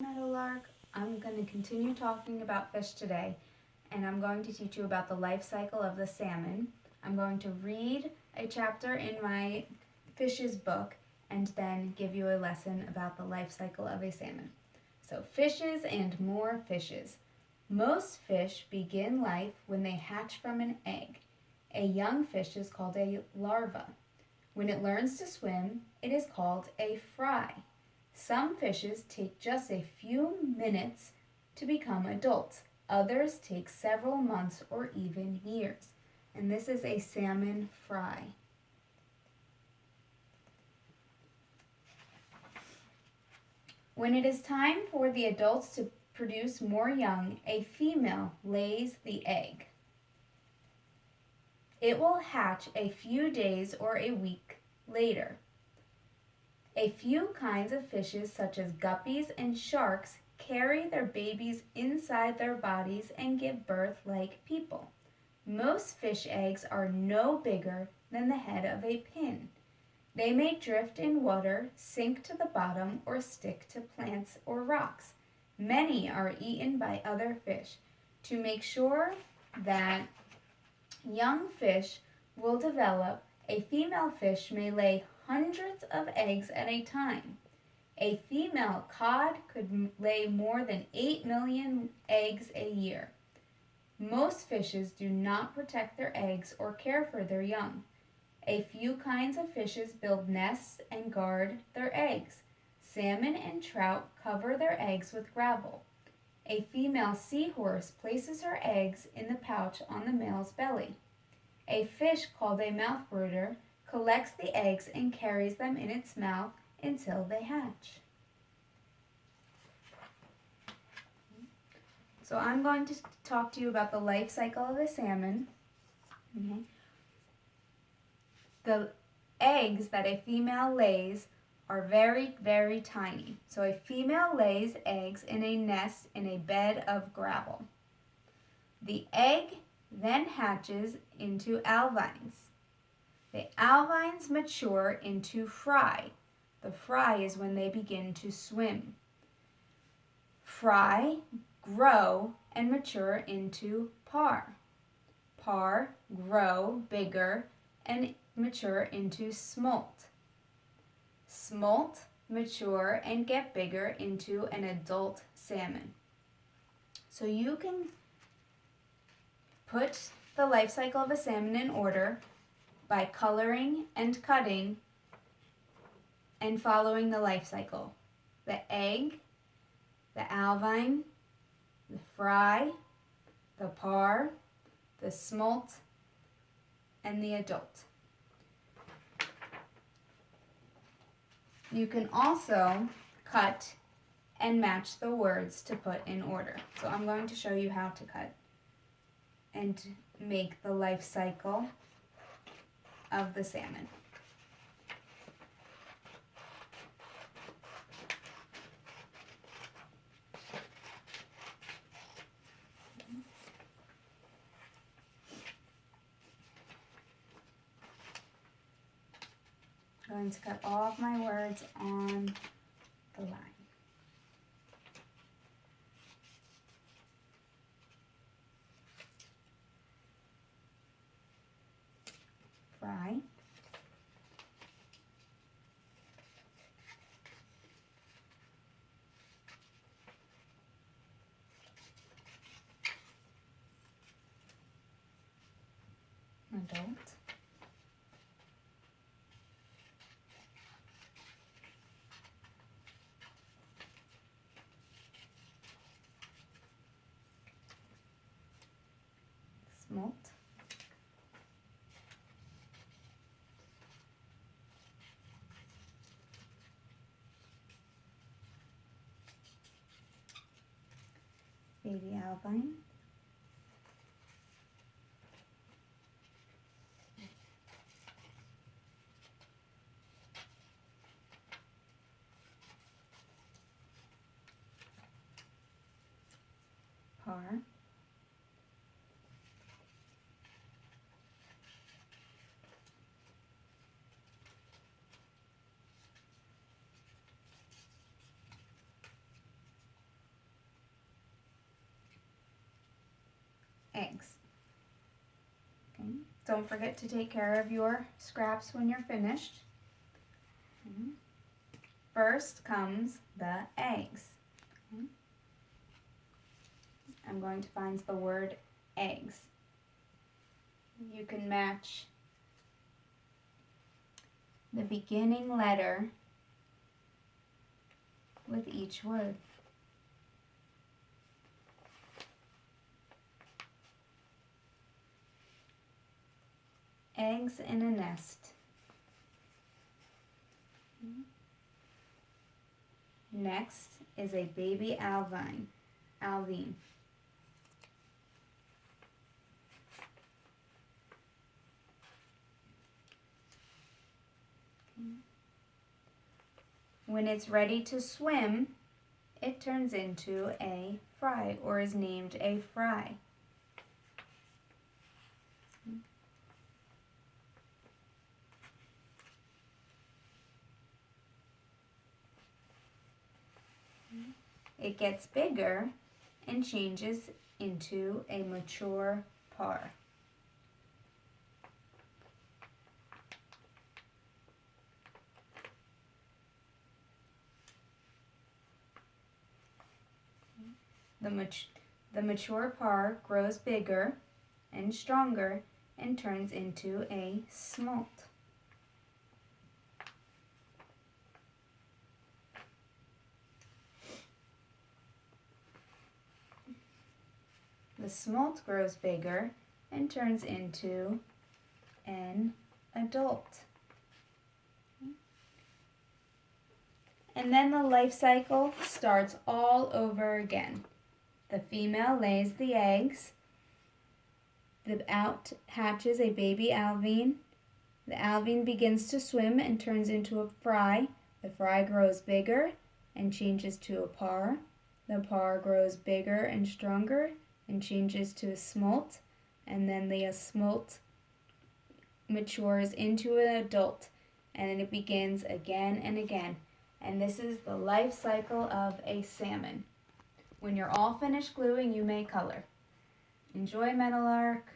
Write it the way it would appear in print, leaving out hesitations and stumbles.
Meadowlark. I'm going to continue talking about fish today, and I'm going to teach you about the life cycle of the salmon. I'm going to read a chapter in my fishes book and then give you a lesson about the life cycle of a salmon. So, fishes and more fishes. Most fish begin life when they hatch from an egg. A young fish is called a larva. When it learns to swim, it is called a fry. Some fishes take just a few minutes to become adults. Others take several months or even years. And this is a salmon fry. When it is time for the adults to produce more young, a female lays the egg. It will hatch a few days or a week later. A few kinds of fishes, such as guppies and sharks, carry their babies inside their bodies and give birth like people. Most fish eggs are no bigger than the head of a pin. They may drift in water, sink to the bottom, or stick to plants or rocks. Many are eaten by other fish. To make sure that young fish will develop, a female fish may lay hundreds of eggs at a time. A female cod could lay more than 8 million eggs a year. Most fishes do not protect their eggs or care for their young. A few kinds of fishes build nests and guard their eggs. Salmon and trout cover their eggs with gravel. A female seahorse places her eggs in the pouch on the male's belly. A fish called a mouth brooder collects the eggs and carries them in its mouth until they hatch. So I'm going to talk to you about the life cycle of a salmon. Okay. The eggs that a female lays are very, very tiny. So a female lays eggs in a nest in a bed of gravel. The egg then hatches into alevins. The alevins mature into fry. The fry is when they begin to swim. Fry grow and mature into parr. Parr grow bigger and mature into smolt. Smolt mature and get bigger into an adult salmon. So you can put the life cycle of a salmon in order by coloring and cutting and following the life cycle. The egg, the alevin, the fry, the parr, the smolt, and the adult. You can also cut and match the words to put in order. So I'm going to show you how to cut and make the life cycle of the salmon. I'm going to cut all of my words on the line. Fry. Adult. Smolt. Baby alevin. Parr. eggs. Okay. Don't forget to take care of your scraps when you're finished. Okay. First comes the eggs. Okay. I'm going to find the word eggs. You can match the beginning letter with each word. Eggs in a nest. Next is a baby alvine. Alvine. When it's ready to swim, it turns into a fry, or is named a fry. It gets bigger and changes into a mature parr. The mature parr grows bigger and stronger and turns into a smolt. The smolt grows bigger and turns into an adult. And then the life cycle starts all over again. The female lays the eggs. The out hatches a baby alvine. The alvine begins to swim and turns into a fry. The fry grows bigger and changes to a parr. The parr grows bigger and stronger and changes to a smolt. And then the smolt matures into an adult. And then it begins again and again. And this is the life cycle of a salmon. When you're all finished gluing, you may color. Enjoy, Metal Arc.